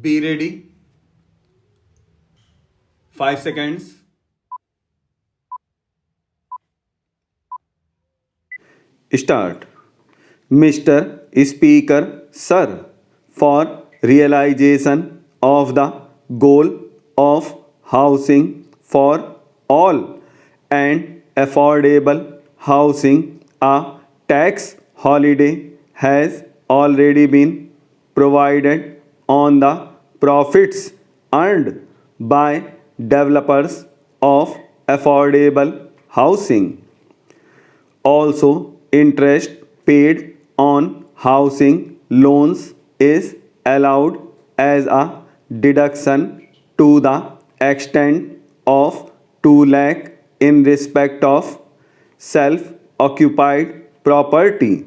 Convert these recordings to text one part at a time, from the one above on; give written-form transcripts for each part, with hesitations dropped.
Be ready. 5 seconds. Start. Mr. Speaker, Sir, for realization of the goal of housing for all and affordable housing, a tax holiday has already been provided on the profits earned by developers of affordable housing. Also, interest paid on housing loans is allowed as a deduction to the extent of 2 lakh in respect of self occupied property.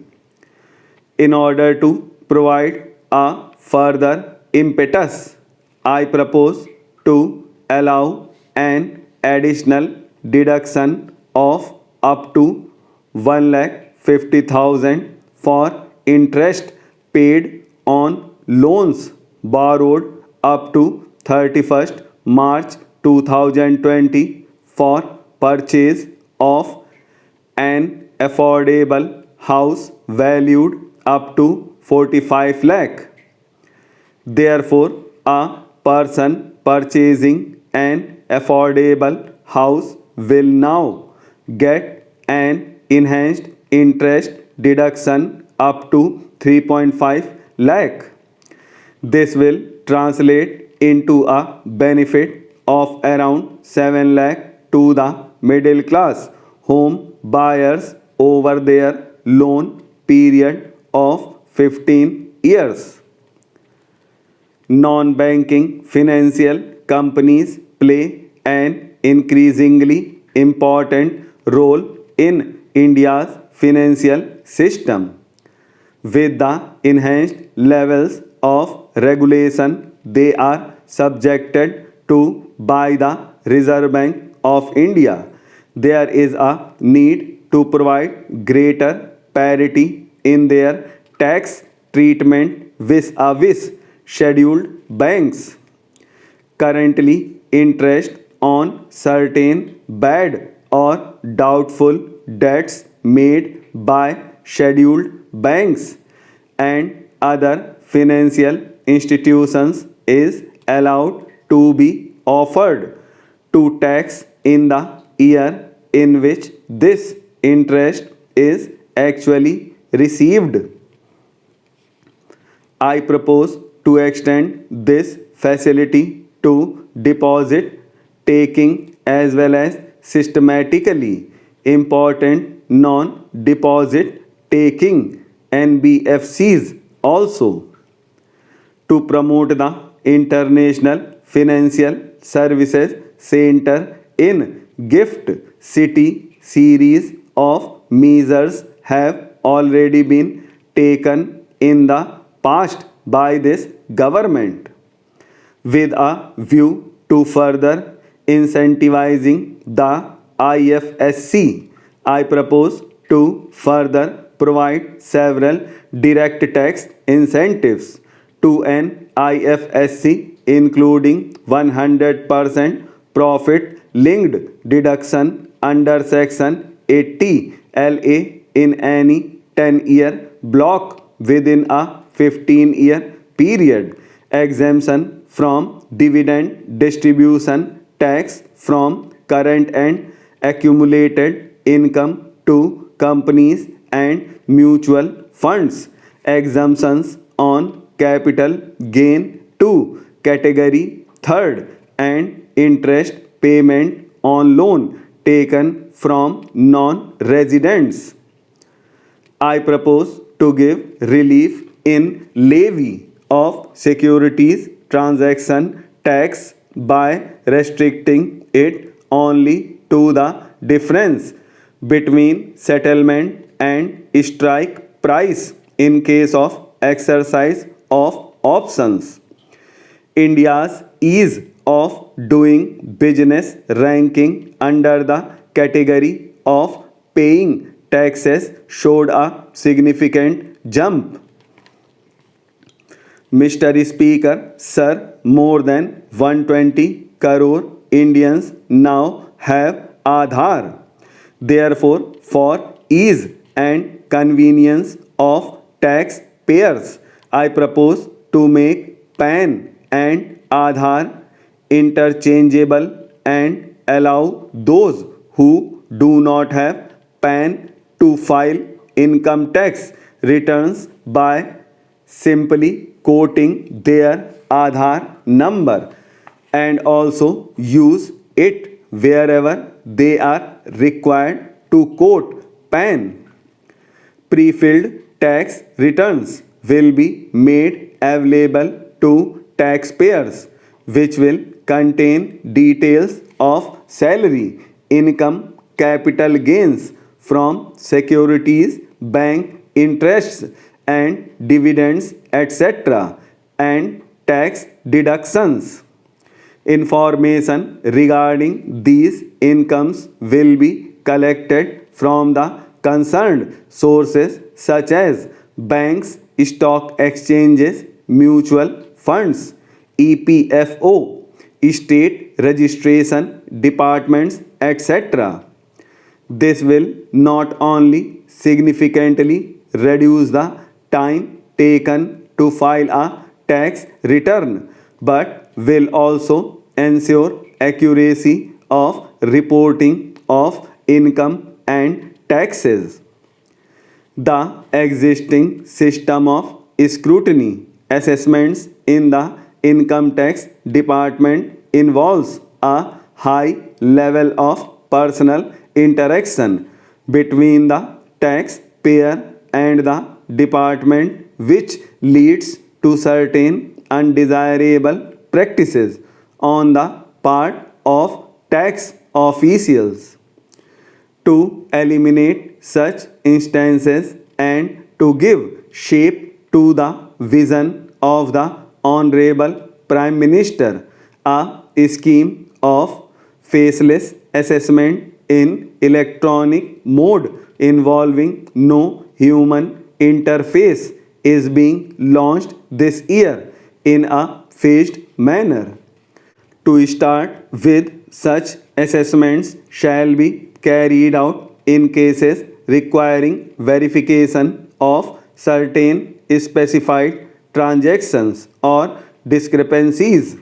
In order to provide a further impetus, I propose to allow an additional deduction of up to 1,50,000 for interest paid on loans borrowed up to 31st March 2020 for purchase of an affordable house valued up to 45 lakh. Therefore, a person purchasing an affordable house will now get an enhanced interest deduction up to 3.5 lakh. This will translate into a benefit of around 7 lakh to the middle class home buyers over their loan period of 15 years. Non-banking financial companies play an increasingly important role in India's financial system. With the enhanced levels of regulation they are subjected to by the Reserve Bank of India, there is a need to provide greater parity in their tax treatment vis-a-vis scheduled banks. Currently, interest on certain bad or doubtful debts made by scheduled banks and other financial institutions is allowed to be offered to tax in the year in which this interest is actually received. I propose to extend this facility to deposit taking as well as systematically important non-deposit taking NBFCs also. To promote the International Financial Services Center in Gift City, series of measures have already been taken in the past by this government. With a view to further incentivizing the IFSC, I propose to further provide several direct tax incentives to an IFSC, including 100% profit linked deduction under Section 80 LA in any 10-year block within a 15-year period, exemption from dividend distribution tax from current and accumulated income to companies and mutual funds, exemptions on capital gain to category third, and interest payment on loan taken from non-residents. I propose to give relief in levy of securities transaction tax by restricting it only to the difference between settlement and strike price in case of exercise of options. India's ease of doing business ranking under the category of paying taxes showed a significant jump. Mr. Speaker, sir, more than 120 crore Indians now have Aadhaar. Therefore, for ease and convenience of taxpayers, I propose to make PAN and Aadhaar interchangeable and allow those who do not have PAN to file income tax returns by simply quoting their Aadhaar number and also use it wherever they are required to quote PAN. Pre-filled tax returns will be made available to taxpayers, which will contain details of salary, income, capital gains from securities, bank interests and dividends, etc., and tax deductions. Information regarding these incomes will be collected from the concerned sources such as banks, stock exchanges, mutual funds, EPFO, state registration departments, etc. This will not only significantly reduce the time taken to file a tax return but will also ensure accuracy of reporting of income and taxes. The existing system of scrutiny assessments in the income tax department involves a high level of personal interaction between the taxpayer and the department, which leads to certain undesirable practices on the part of tax officials. To eliminate such instances and to give shape to the vision of the Honorable Prime Minister, a scheme of faceless assessment in electronic mode involving no human interface is being launched this year in a phased manner. To start with, such assessments shall be carried out in cases requiring verification of certain specified transactions or discrepancies.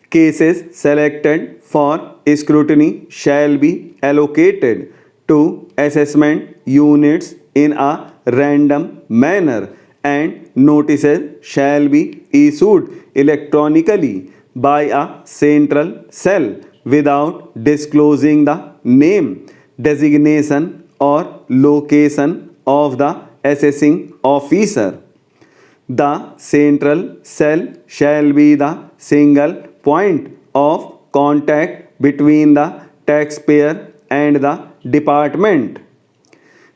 Cases selected for scrutiny shall be allocated to assessment units in a random manner and notices shall be issued electronically by a central cell without disclosing the name, designation or location of the assessing officer. The central cell shall be the single point of contact between the taxpayer and the department.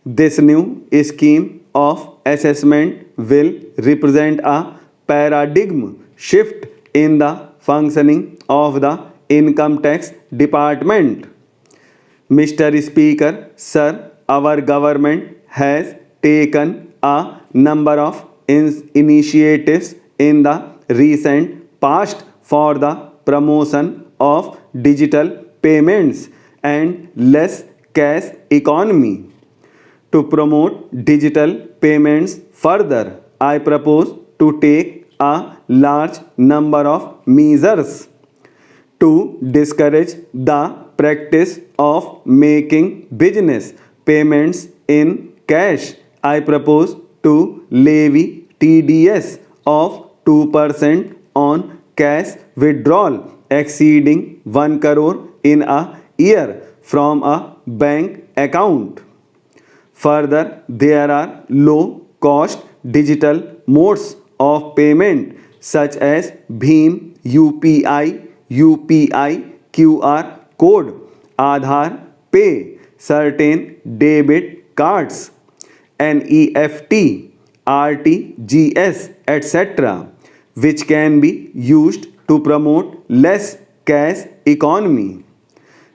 This new scheme of assessment will represent a paradigm shift in the functioning of the income tax department. Mr. Speaker, sir, our government has taken a number of initiatives in the recent past for the promotion of digital payments and less cash economy. To promote digital payments further, I propose to take a large number of measures. To discourage the practice of making business payments in cash, I propose to levy TDS of 2% on cash withdrawal exceeding 1 crore in a year from a bank account. Further, there are low-cost digital modes of payment such as Bheem UPI, UPI QR code, Aadhaar Pay, certain debit cards, NEFT, RTGS, etc., which can be used to promote less cash economy.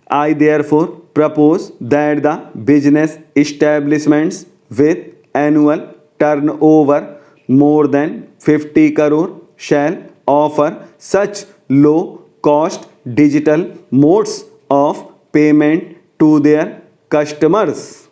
I therefore propose that the business establishments with annual turnover more than 50 crore shall offer such low cost digital modes of payment to their customers.